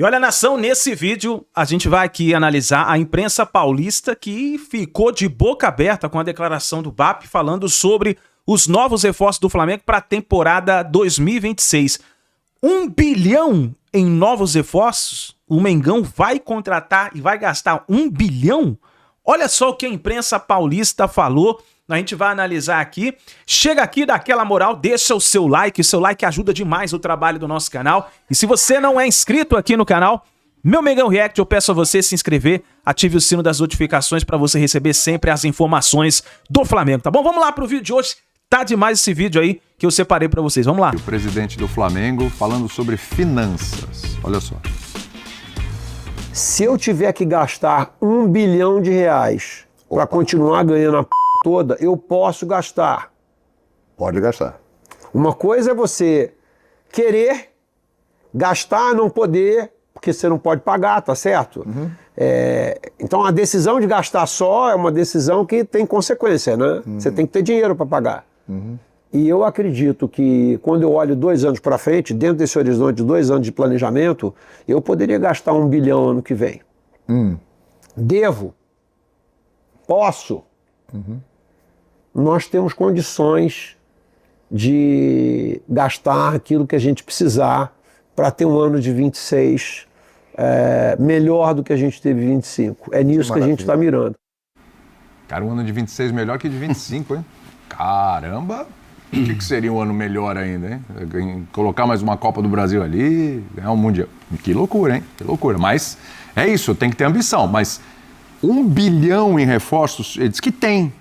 E olha, nação, nesse vídeo a gente vai aqui analisar a imprensa paulista que ficou de boca aberta com a declaração do BAP falando sobre os novos reforços do Flamengo para a temporada 2026. 1 bilhão em novos reforços? O Mengão vai contratar e vai gastar 1 bilhão? Olha só o que a imprensa paulista falou. A gente vai analisar aqui. Chega aqui, dá aquela moral, deixa o seu like ajuda demais o trabalho do nosso canal. E se você não é inscrito aqui no canal, meu Mengão React, eu peço a você se inscrever, ative o sino das notificações para você receber sempre as informações do Flamengo, tá bom? Vamos lá pro vídeo de hoje. Tá demais esse vídeo aí que eu separei para vocês. Vamos lá. O presidente do Flamengo falando sobre finanças. Olha só. Se eu tiver que gastar R$1 bilhão para continuar ganhando a toda, eu posso gastar. Pode gastar. Uma coisa é você querer gastar, não poder, porque você não pode pagar, tá certo? Uhum. Então a decisão de gastar só é uma decisão que tem consequência, né? Uhum. Você tem que ter dinheiro para pagar. Uhum. E eu acredito que quando eu olho 2 anos para frente, dentro desse horizonte de 2 anos de planejamento, eu poderia gastar R$1 bilhão ano que vem. Devo? Posso? Uhum. Nós temos condições de gastar aquilo que a gente precisar para ter um ano de 26 melhor do que a gente teve 25. É nisso que a gente está mirando. Cara, um ano de 26 melhor que de 25, hein? Caramba! O que seria um ano melhor ainda, hein? Colocar mais uma Copa do Brasil ali, ganhar um Mundial. Que loucura, hein? Que loucura. Mas é isso, tem que ter ambição. Mas 1 bilhão em reforços, ele diz que tem.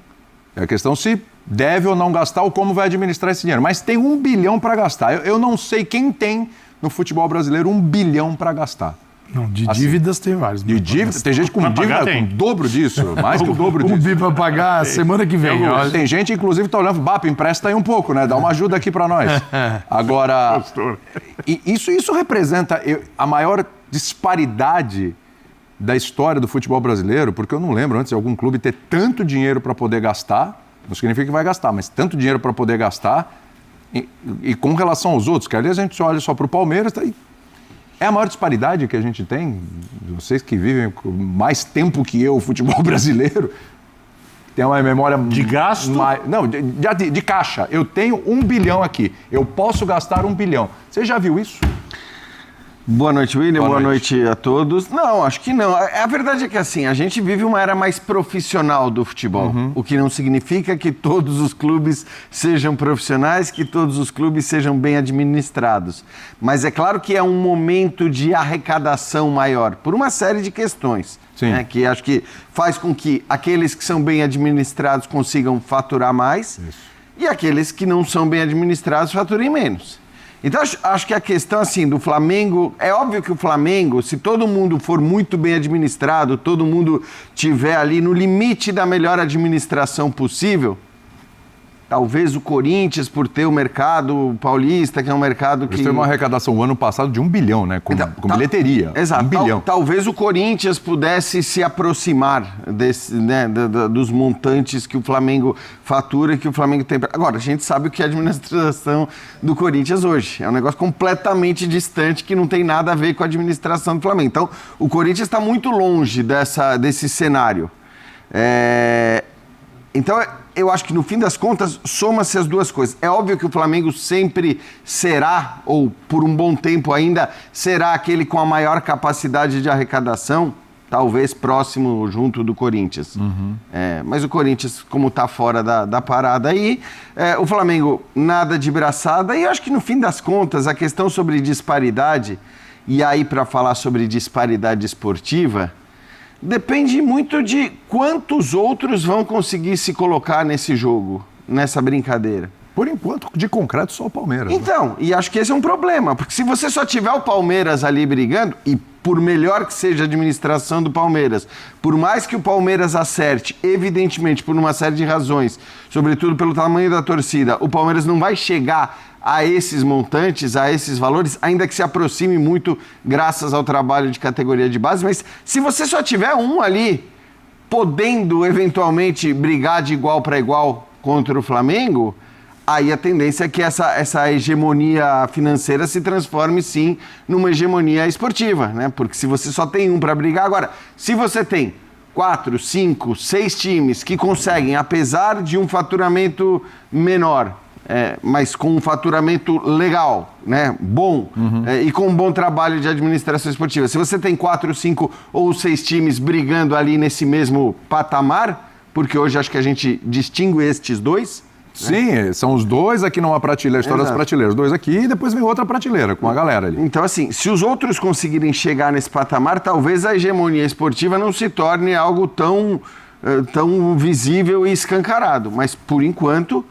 É a questão se deve ou não gastar ou como vai administrar esse dinheiro. Mas tem 1 bilhão para gastar. Eu não sei quem tem no futebol brasileiro 1 bilhão para gastar. Não, de dívidas tem vários. De dívidas? Tem gente com dívida com o dobro disso, mais que o dobro disso. 1 bi para pagar semana que vem. Tem gente, inclusive, que está olhando, BAP, empresta aí um pouco, né? Dá uma ajuda aqui para nós. Agora, isso representa a maior disparidade da história do futebol brasileiro, porque eu não lembro antes de algum clube ter tanto dinheiro para poder gastar, não significa que vai gastar, mas tanto dinheiro para poder gastar, e com relação aos outros, que ali a gente olha só para o Palmeiras, é a maior disparidade que a gente tem, vocês que vivem mais tempo que eu o futebol brasileiro, tem uma memória... De gasto? Não, de caixa. Eu tenho 1 bilhão aqui, eu posso gastar 1 bilhão. Você já viu isso? Boa noite, William. Boa noite a todos. Não, acho que não. A verdade é que assim, a gente vive uma era mais profissional do futebol, o que não significa que todos os clubes sejam profissionais, que todos os clubes sejam bem administrados. Mas é claro que é um momento de arrecadação maior, por uma série de questões, né, que acho que faz com que aqueles que são bem administrados consigam faturar mais e aqueles que não são bem administrados faturem menos. Então, acho que a questão, assim, do Flamengo... É óbvio que o Flamengo, se todo mundo for muito bem administrado, todo mundo tiver ali no limite da melhor administração possível, talvez o Corinthians, por ter o mercado paulista, que é um mercado que... Eles teve uma arrecadação o ano passado de 1 bilhão, né? Com bilheteria. Exato. 1 bilhão. Talvez o Corinthians pudesse se aproximar dos montantes que o Flamengo fatura e que o Flamengo tem. Agora, a gente sabe o que é a administração do Corinthians hoje. É um negócio completamente distante que não tem nada a ver com a administração do Flamengo. Então, o Corinthians está muito longe desse cenário. Então, eu acho que no fim das contas, soma-se as duas coisas. É óbvio que o Flamengo sempre será, ou por um bom tempo ainda, será aquele com a maior capacidade de arrecadação, talvez próximo junto do Corinthians. Mas o Corinthians, como está fora da parada aí, o Flamengo nada de braçada, e eu acho que no fim das contas, a questão sobre disparidade, e aí para falar sobre disparidade esportiva, depende muito de quantos outros vão conseguir se colocar nesse jogo, nessa brincadeira. Por enquanto, de concreto, só o Palmeiras. Então, né? E acho que esse é um problema, porque se você só tiver o Palmeiras ali brigando, e por melhor que seja a administração do Palmeiras, por mais que o Palmeiras acerte, evidentemente, por uma série de razões, sobretudo pelo tamanho da torcida, o Palmeiras não vai chegar a esses montantes, a esses valores, ainda que se aproxime muito graças ao trabalho de categoria de base, mas se você só tiver um ali podendo eventualmente brigar de igual para igual contra o Flamengo, aí a tendência é que essa hegemonia financeira se transforme, sim, numa hegemonia esportiva, né? Porque se você só tem um para brigar... Agora, se você tem 4, 5, 6 times que conseguem, apesar de um faturamento menor, mas com um faturamento legal, né, bom, e com um bom trabalho de administração esportiva. Se você tem 4, 5 ou 6 times brigando ali nesse mesmo patamar, porque hoje acho que a gente distingue estes dois... Sim, são os dois aqui numa prateleira, a história das prateleiras. 2 aqui e depois vem outra prateleira com a galera ali. Então, assim, se os outros conseguirem chegar nesse patamar, talvez a hegemonia esportiva não se torne algo tão visível e escancarado. Mas, por enquanto,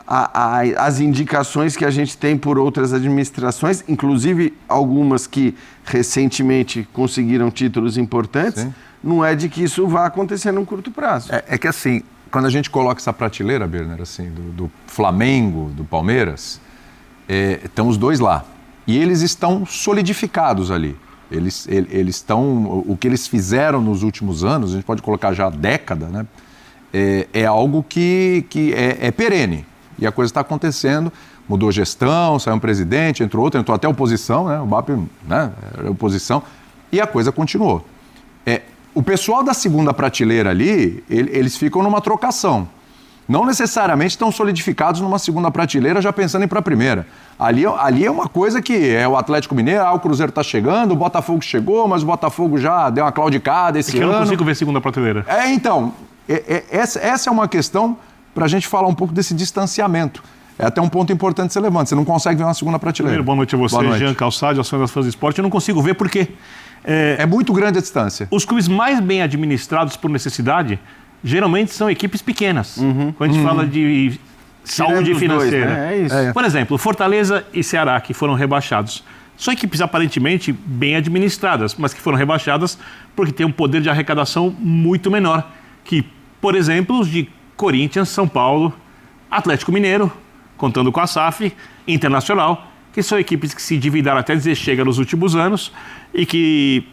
as indicações que a gente tem por outras administrações, inclusive algumas que recentemente conseguiram títulos importantes, não é de que isso vá acontecer num curto prazo. É que assim... Quando a gente coloca essa prateleira, Birner, assim, do Flamengo, do Palmeiras, estão os dois lá. E eles estão solidificados ali. Eles estão... O que eles fizeram nos últimos anos, a gente pode colocar já década, né? É algo que é perene. E a coisa está acontecendo. Mudou gestão, saiu um presidente, entrou outro, entrou até oposição, né? O BAP, né? Era oposição. E a coisa continuou. O pessoal da segunda prateleira ali, eles ficam numa trocação. Não necessariamente estão solidificados numa segunda prateleira já pensando em ir para a primeira. Ali é uma coisa que é o Atlético Mineiro, o Cruzeiro está chegando, o Botafogo chegou, mas o Botafogo já deu uma claudicada esse ano. Eu não consigo ver segunda prateleira. Então, essa é uma questão para a gente falar um pouco desse distanciamento. É até um ponto importante que você levanta. Você não consegue ver uma segunda prateleira. Primeiro, boa noite a você, Jean Calçade, ações das fãs do esporte. Eu não consigo ver porque... É muito grande a distância. Os clubes mais bem administrados por necessidade, geralmente são equipes pequenas. Quando a gente fala de saúde financeira. Dois, né? É isso. Por exemplo, Fortaleza e Ceará, que foram rebaixados. São equipes aparentemente bem administradas, mas que foram rebaixadas porque têm um poder de arrecadação muito menor que, por exemplo, os de Corinthians, São Paulo, Atlético Mineiro, contando com a SAF, Internacional, que são equipes que se endividaram até dizer chega nos últimos anos e que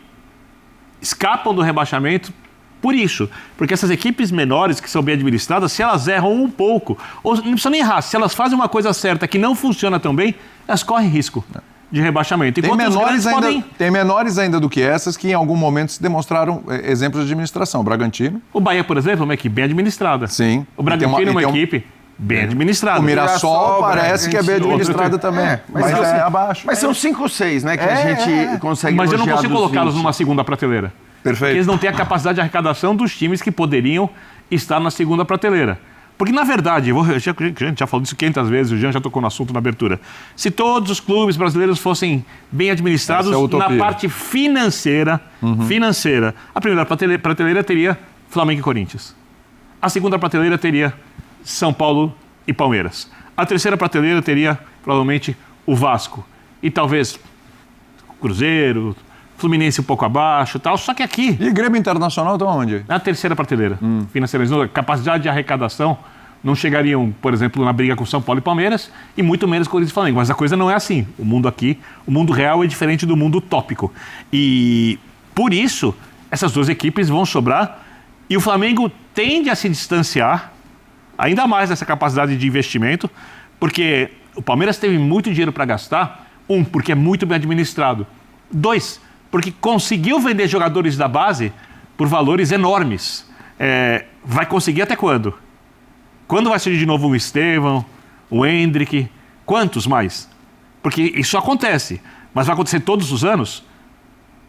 escapam do rebaixamento por isso. Porque essas equipes menores que são bem administradas, se elas erram um pouco, ou não precisa nem errar, se elas fazem uma coisa certa que não funciona tão bem, elas correm risco de rebaixamento. Tem menores ainda do que essas que em algum momento se demonstraram exemplos de administração. O Bragantino. O Bahia, por exemplo, é uma equipe bem administrada. Sim. O Bragantino é uma equipe bem administrada. O Mirassol parece que é bem administrada também. Mas é abaixo. Mas são 5 ou 6, né, que a gente consegue. Mas eu não consigo colocá-los numa segunda prateleira. Perfeito. Porque eles não têm a capacidade de arrecadação dos times que poderiam estar na segunda prateleira. Porque, na verdade, a gente já falou disso 500 vezes, o Jean já tocou no assunto na abertura. Se todos os clubes brasileiros fossem bem administrados na parte financeira, a primeira prateleira teria Flamengo e Corinthians. A segunda prateleira teria São Paulo e Palmeiras. A terceira prateleira teria, provavelmente, o Vasco. E talvez Cruzeiro, Fluminense um pouco abaixo e tal. Só que aqui... E Grêmio Internacional estão onde? Na terceira prateleira. Financeira. Capacidade de arrecadação não chegariam, por exemplo, na briga com São Paulo e Palmeiras e muito menos com Corinthians e Flamengo. Mas a coisa não é assim. O mundo aqui, o mundo real é diferente do mundo utópico. E, por isso, essas duas equipes vão sobrar e o Flamengo tende a se distanciar ainda mais dessa capacidade de investimento, porque o Palmeiras teve muito dinheiro para gastar, porque é muito bem administrado. 2, porque conseguiu vender jogadores da base por valores enormes. Vai conseguir até quando? Quando vai surgir de novo o Estevão, o Hendrick? Quantos mais? Porque isso acontece, mas vai acontecer todos os anos?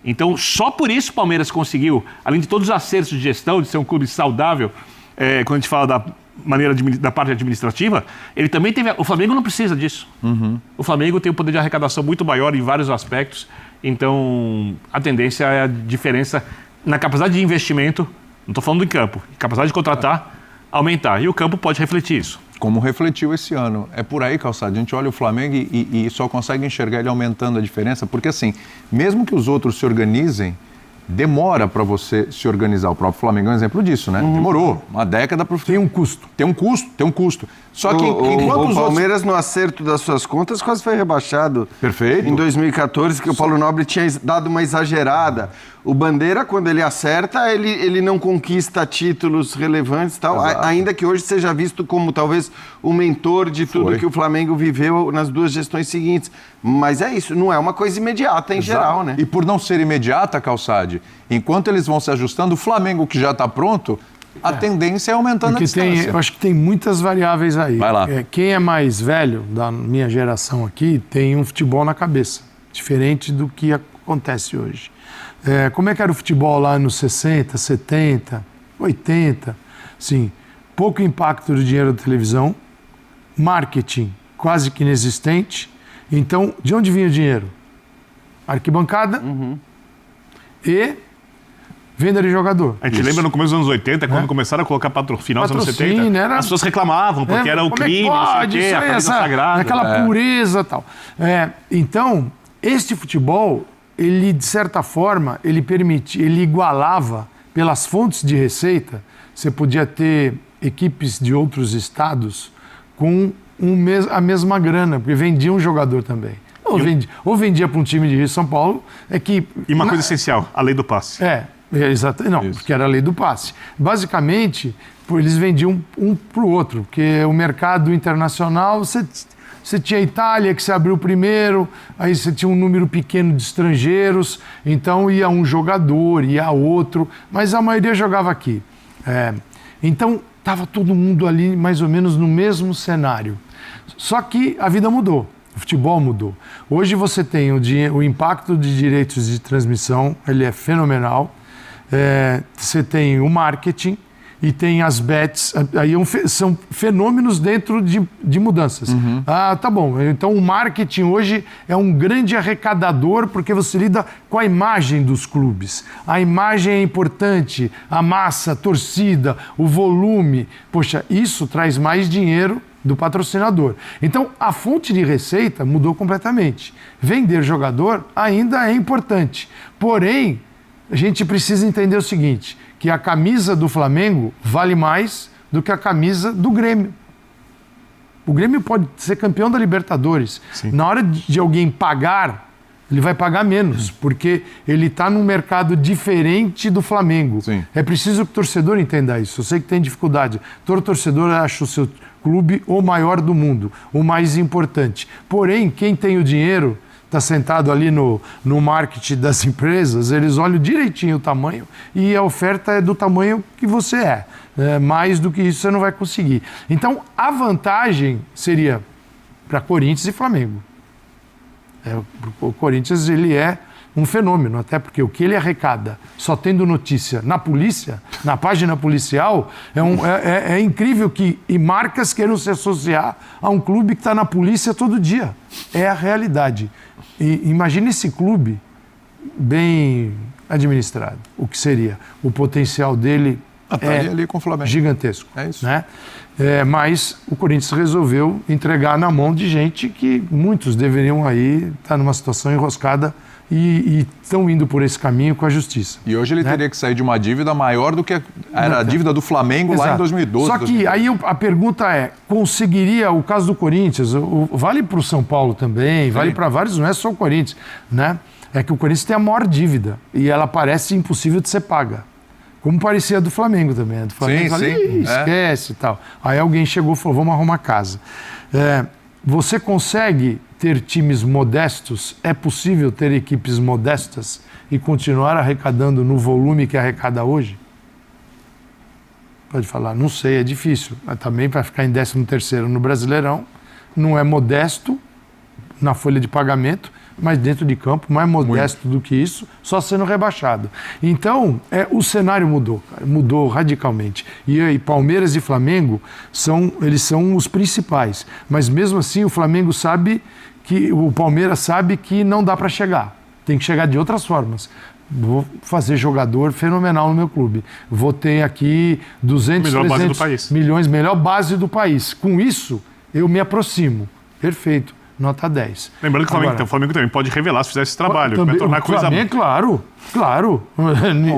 Então, só por isso o Palmeiras conseguiu, além de todos os acertos de gestão, de ser um clube saudável, quando a gente fala da parte administrativa, ele também teve... O Flamengo não precisa disso. O Flamengo tem um poder de arrecadação muito maior em vários aspectos, então a tendência é a diferença na capacidade de investimento, não estou falando do campo, capacidade de contratar, aumentar. E o campo pode refletir isso. Como refletiu esse ano. É por aí, Calçado. A gente olha o Flamengo e só consegue enxergar ele aumentando a diferença, porque assim, mesmo que os outros se organizem, demora para você se organizar. O próprio Flamengo é um exemplo disso, né? Demorou uma década para... Tem um custo. Tem um custo. Só que enquanto o os Palmeiras, no acerto das suas contas, quase foi rebaixado. Perfeito. Em 2014, que o Paulo Nobre tinha dado uma exagerada. O Bandeira, quando ele acerta, ele não conquista títulos relevantes e tal, ainda que hoje seja visto como talvez o mentor de tudo que o Flamengo viveu nas 2 gestões seguintes. Mas é isso, não é uma coisa imediata em geral, né? E por não ser imediata, Calçade, enquanto eles vão se ajustando, o Flamengo que já está pronto, a tendência é aumentando a distância. Eu acho que tem muitas variáveis aí. Vai lá. Quem é mais velho, da minha geração aqui, tem um futebol na cabeça, diferente do que acontece hoje. Como é que era o futebol lá nos 60, 70, 80? Sim, pouco impacto do dinheiro da televisão, marketing quase que inexistente. Então, de onde vinha o dinheiro? Arquibancada e venda de jogador. A gente lembra no começo dos anos 80, quando começaram a colocar final dos anos 70, as pessoas reclamavam, porque era o crime, não sei o quê, a camisa sagrada. Aquela pureza e tal. Então, este futebol, ele, de certa forma, ele igualava, pelas fontes de receita, você podia ter equipes de outros estados com a mesma grana, porque vendia um jogador também. Ou vendia para um time de Rio e São Paulo, E uma coisa essencial, a lei do passe. Exato. Não, porque era a lei do passe. Basicamente, eles vendiam um para o outro, porque o mercado internacional, você tinha a Itália, que se abriu primeiro, aí você tinha um número pequeno de estrangeiros, então ia um jogador, ia outro, mas a maioria jogava aqui. Então, estava todo mundo ali mais ou menos no mesmo cenário. Só que a vida mudou, o futebol mudou. Hoje você tem o impacto de direitos de transmissão, ele é fenomenal. Você tem o marketing e tem as bets, aí são fenômenos dentro de mudanças. Tá bom, então o marketing hoje é um grande arrecadador porque você lida com a imagem dos clubes. A imagem é importante, a massa, a torcida, o volume. Poxa, isso traz mais dinheiro do patrocinador. Então, a fonte de receita mudou completamente. Vender jogador ainda é importante, porém, a gente precisa entender o seguinte, que a camisa do Flamengo vale mais do que a camisa do Grêmio. O Grêmio pode ser campeão da Libertadores. Sim. Na hora de alguém pagar, ele vai pagar menos, porque ele está num mercado diferente do Flamengo. Sim. É preciso que o torcedor entenda isso. Eu sei que tem dificuldade. Todo torcedor acha o seu clube o maior do mundo, o mais importante. Porém, quem tem o dinheiro está sentado ali no marketing das empresas, eles olham direitinho o tamanho e a oferta é do tamanho que você é. Mais do que isso você não vai conseguir. Então, a vantagem seria para Corinthians e Flamengo. O Corinthians, ele é um fenômeno, até porque o que ele arrecada, só tendo notícia na polícia, na página policial, é incrível que marcas queiram se associar a um clube que está na polícia todo dia. É a realidade. E imagine esse clube bem administrado. O que seria? O potencial dele ali com o Flamengo. Gigantesco. É isso. Né? Mas o Corinthians resolveu entregar na mão de gente que muitos deveriam aí estar numa situação enroscada e estão indo por esse caminho com a justiça. E hoje ele teria que sair de uma dívida maior do que era a dívida do Flamengo. Exato. Lá em 2012. Só que 2012. Aí a pergunta é, conseguiria, o caso do Corinthians, vale para o São Paulo também, vale para vários, não é só o Corinthians, né? É que o Corinthians tem a maior dívida e ela parece impossível de ser paga. Como parecia a do Flamengo também. A do Flamengo esquece e tal. Aí alguém chegou e falou, vamos arrumar casa. Você consegue ter times modestos? É possível ter equipes modestas e continuar arrecadando no volume que arrecada hoje? Pode falar, não sei, é difícil. Mas também para ficar em 13º no Brasileirão, não é modesto na folha de pagamento, mas dentro de campo, mais modesto do que isso, só sendo rebaixado. Então, o cenário mudou, cara, mudou radicalmente. E Palmeiras e Flamengo, eles são os principais. Mas mesmo assim, o Flamengo sabe que, o Palmeiras sabe que não dá para chegar. Tem que chegar de outras formas. Vou fazer jogador fenomenal no meu clube. Vou ter aqui 200, 300 milhões, melhor base do país. Com isso, eu me aproximo. Perfeito. nota 10. Lembrando que o Flamengo também pode revelar se fizer esse trabalho. Também, vai tornar a coisa... Flamengo, claro.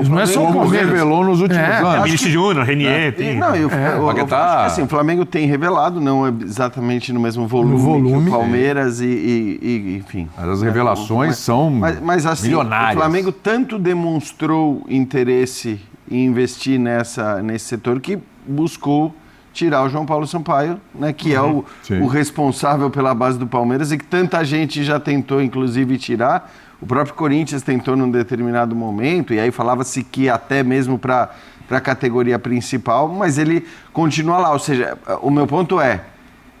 Não é só o Como Palmeiras. revelou nos últimos anos. Vinícius Júnior, Renier, tem... Não, eu acho que assim, o Flamengo tem revelado, não é exatamente no mesmo volume, que o Palmeiras enfim. As revelações são mas assim, milionárias. O Flamengo tanto demonstrou interesse em investir nesse setor que buscou tirar o João Paulo Sampaio, né, que é o responsável pela base do Palmeiras e que tanta gente já tentou, inclusive, tirar. O próprio Corinthians tentou num determinado momento, e aí falava-se que até mesmo para a categoria principal, mas ele continua lá. Ou seja, o meu ponto é,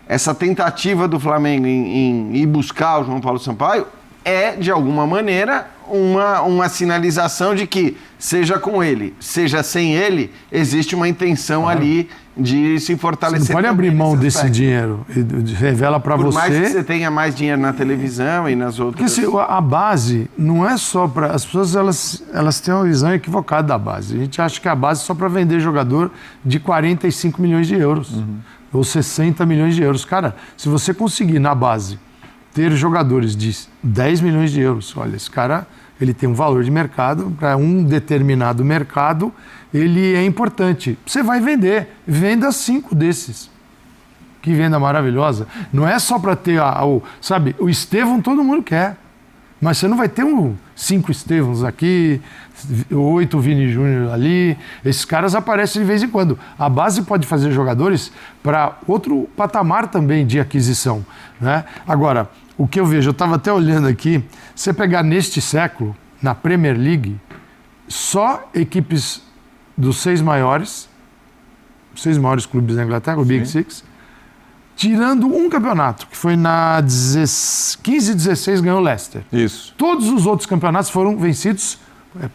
essa tentativa do Flamengo em ir buscar o João Paulo Sampaio é, de alguma maneira, uma sinalização de que, seja com ele, seja sem ele, existe uma intenção ali de se fortalecer. Você não pode abrir mão desse dinheiro. Revela para você... Por mais que você tenha mais dinheiro na televisão e nas outras... Porque a base não é só para... As pessoas elas têm uma visão equivocada da base. A gente acha que a base é só para vender jogador de 45 milhões de euros. Ou 60 milhões de euros. Cara, se você conseguir na base ter jogadores de 10 milhões de euros, olha, esse cara ele tem um valor de mercado, para um determinado mercado, ele é importante. Você vai vender, venda 5 desses. Que venda maravilhosa. Não é só para ter sabe, o Estevão todo mundo quer. Mas você não vai ter 5 Estevãos aqui, 8 Vini Júnior ali. Esses caras aparecem de vez em quando. A base pode fazer jogadores para outro patamar também de aquisição, né? Agora, o que eu vejo, eu estava até olhando aqui, você pegar neste século, na Premier League, só equipes dos 6 maiores clubes da Inglaterra, o Big Six, tirando um campeonato, que foi na 15-16 ganhou o Leicester. Isso. Todos os outros campeonatos foram vencidos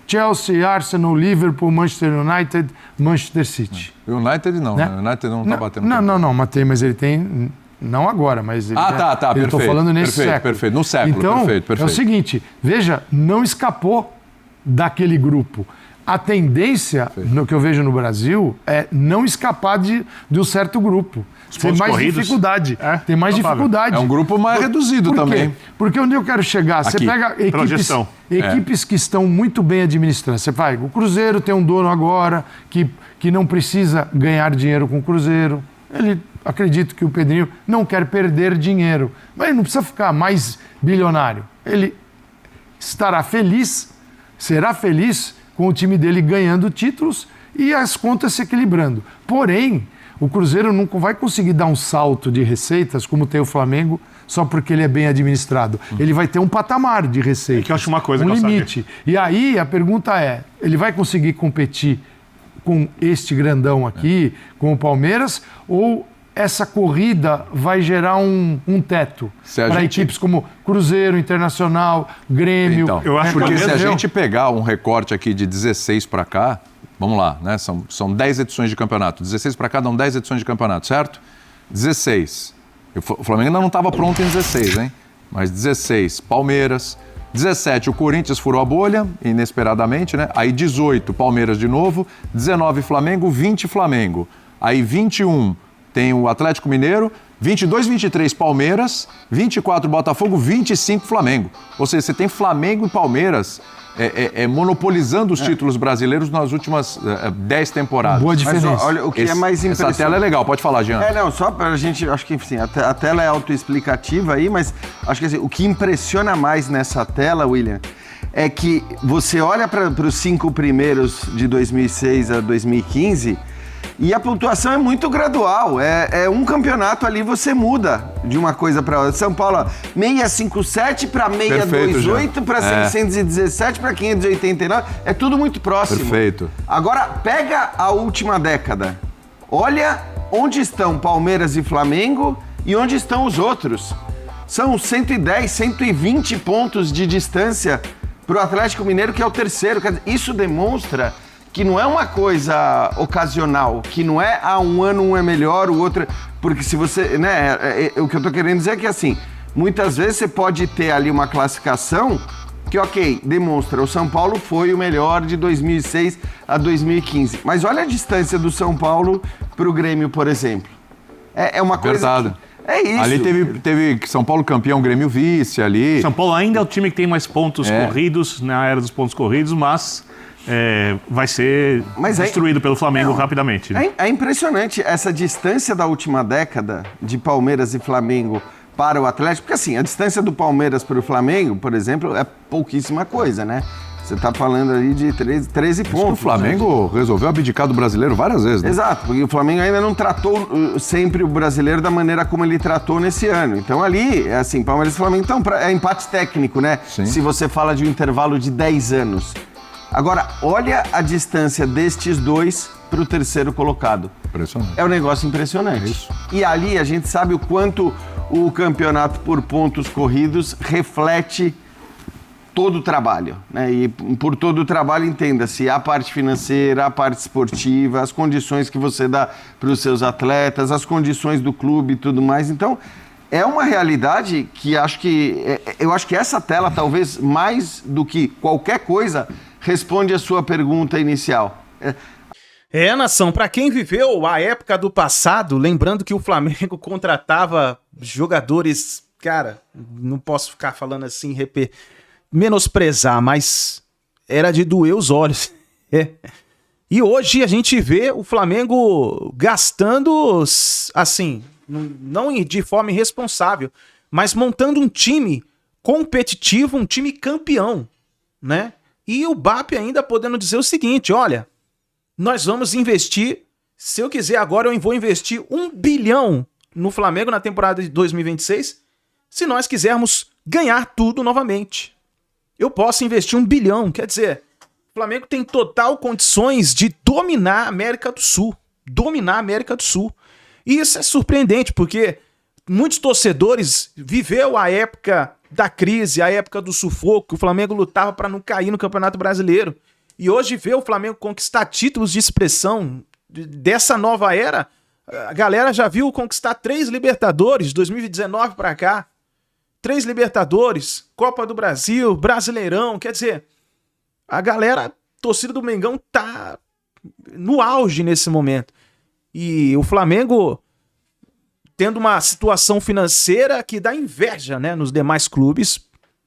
Chelsea, Arsenal, Liverpool, Manchester United, Manchester City. O United não, né? O United não está batendo. Não, mas ele tem... Não agora, mas... Ele perfeito. Eu estou falando nesse século. Perfeito, no século, então, perfeito. É o seguinte, veja, não escapou daquele grupo. A tendência, no que eu vejo no Brasil, é não escapar de um certo grupo. Tem mais dificuldade. Tem mais dificuldade. É um grupo mais reduzido também. Porque onde eu quero chegar? Você pega equipes que estão muito bem administrando. Você vai, o Cruzeiro tem um dono agora que não precisa ganhar dinheiro com o Cruzeiro. Acredito que o Pedrinho não quer perder dinheiro, mas ele não precisa ficar mais bilionário. Ele será feliz com o time dele ganhando títulos e as contas se equilibrando. Porém, o Cruzeiro não vai conseguir dar um salto de receitas como tem o Flamengo só porque ele é bem administrado. Ele vai ter um patamar de receitas, que eu acho uma coisa limite. E aí a pergunta é, ele vai conseguir competir com este grandão aqui, com o Palmeiras, ou essa corrida vai gerar um teto para equipes como Cruzeiro, Internacional, Grêmio. Então, eu acho porque se a gente pegar um recorte aqui de 16 para cá, vamos lá, né? São 10 edições de campeonato. 16 para cá dão 10 edições de campeonato, certo? 16. O Flamengo ainda não estava pronto em 16, hein? Mas 16, Palmeiras. 17, o Corinthians furou a bolha, inesperadamente, né? Aí 18, Palmeiras de novo. 19, Flamengo. 20, Flamengo. Aí 21... tem o Atlético Mineiro, 22, 23 Palmeiras, 24 Botafogo, 25 Flamengo. Ou seja, você tem Flamengo e Palmeiras monopolizando os títulos brasileiros nas últimas 10 temporadas. Boa diferença. Mas, olha, o que é mais impressionante... Essa tela é legal, pode falar, Jean. Só pra gente, acho que, enfim, a tela é autoexplicativa aí, mas acho que assim, o que impressiona mais nessa tela, William, é que você olha para os 5 primeiros de 2006 a 2015... e a pontuação é muito gradual. É um campeonato ali, você muda de uma coisa para outra. São Paulo, 657 para 628, para 617, para 589. É tudo muito próximo. Perfeito. Agora, pega a última década. Olha onde estão Palmeiras e Flamengo e onde estão os outros. São 110, 120 pontos de distância para o Atlético Mineiro, que é o terceiro. Isso demonstra que não é uma coisa ocasional, que não é um ano um é melhor, o outro... Porque se você... né, o que eu tô querendo dizer é que, assim, muitas vezes você pode ter ali uma classificação que, ok, demonstra, o São Paulo foi o melhor de 2006 a 2015. Mas olha a distância do São Paulo pro Grêmio, por exemplo. É uma coisa... É isso. Ali teve São Paulo campeão, Grêmio vice ali. São Paulo ainda é o time que tem mais pontos corridos, na era dos pontos corridos, mas vai ser destruído pelo Flamengo rapidamente. Né? É impressionante essa distância da última década de Palmeiras e Flamengo para o Atlético, porque assim, a distância do Palmeiras para o Flamengo, por exemplo, é pouquíssima coisa, né? Você está falando ali de 13 pontos. O Flamengo resolveu abdicar do brasileiro várias vezes, né? Exato, porque o Flamengo ainda não tratou sempre o brasileiro da maneira como ele tratou nesse ano. Então ali, é assim, Palmeiras e Flamengo, então, é empate técnico, né? Sim. Se você fala de um intervalo de 10 anos. Agora, olha a distância destes dois para o terceiro colocado. Impressionante. É um negócio impressionante. Isso. E ali a gente sabe o quanto o campeonato por pontos corridos reflete todo o trabalho, né? E por todo o trabalho, entenda-se a parte financeira, a parte esportiva, as condições que você dá para os seus atletas, as condições do clube e tudo mais. Então, é uma realidade que eu acho que essa tela, talvez mais do que qualquer coisa, responde a sua pergunta inicial. Nação, para quem viveu a época do passado, lembrando que o Flamengo contratava jogadores, cara, não posso ficar falando assim, menosprezar, mas era de doer os olhos. E hoje a gente vê o Flamengo gastando, assim, não de forma irresponsável, mas montando um time competitivo, um time campeão, né? E o BAP ainda podendo dizer o seguinte, olha, nós vamos investir, se eu quiser agora eu vou investir 1 bilhão no Flamengo na temporada de 2026, se nós quisermos ganhar tudo novamente. Eu posso investir 1 bilhão, quer dizer, o Flamengo tem total condições de dominar a América do Sul. Dominar a América do Sul. E isso é surpreendente, porque muitos torcedores viveu a época da crise, a época do sufoco, que o Flamengo lutava para não cair no Campeonato Brasileiro. E hoje vê o Flamengo conquistar títulos de expressão dessa nova era. A galera já viu conquistar 3 Libertadores, 2019 para cá. 3 Libertadores, Copa do Brasil, Brasileirão, quer dizer, a galera, torcida do Mengão tá no auge nesse momento. E o Flamengo tendo uma situação financeira que dá inveja, né, nos demais clubes.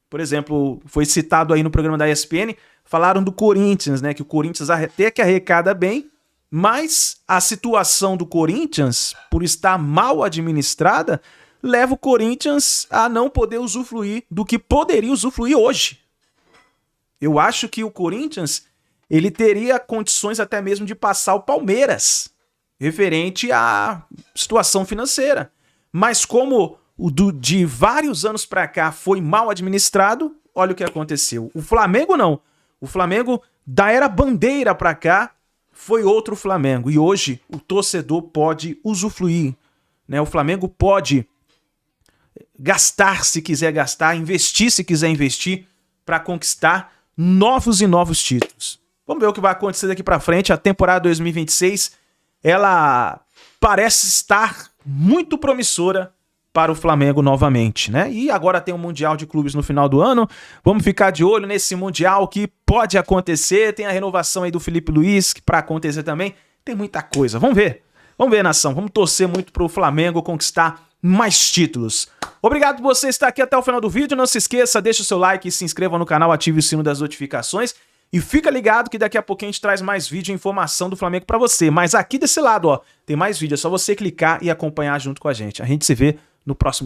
Por exemplo, foi citado aí no programa da ESPN, falaram do Corinthians, né, que o Corinthians até que arrecada bem, mas a situação do Corinthians, por estar mal administrada, leva o Corinthians a não poder usufruir do que poderia usufruir hoje. Eu acho que o Corinthians ele teria condições até mesmo de passar o Palmeiras, referente à situação financeira. Mas como de vários anos para cá foi mal administrado, olha o que aconteceu. O Flamengo não. O Flamengo da era Bandeira para cá foi outro Flamengo. E hoje o torcedor pode usufruir, né? O Flamengo pode gastar se quiser gastar, investir se quiser investir para conquistar novos e novos títulos. Vamos ver o que vai acontecer daqui para frente. A temporada 2026, ela parece estar muito promissora para o Flamengo novamente, né? E agora tem o Mundial de Clubes no final do ano. Vamos ficar de olho nesse Mundial que pode acontecer. Tem a renovação aí do Felipe Luiz, que para acontecer também. Tem muita coisa. Vamos ver. Vamos ver, nação. Vamos torcer muito para o Flamengo conquistar mais títulos. Obrigado por você estar aqui até o final do vídeo. Não se esqueça, deixa o seu like, se inscreva no canal, ative o sino das notificações. E fica ligado que daqui a pouquinho a gente traz mais vídeo e informação do Flamengo pra você. Mas aqui desse lado, ó, tem mais vídeo. É só você clicar e acompanhar junto com a gente. A gente se vê no próximo vídeo.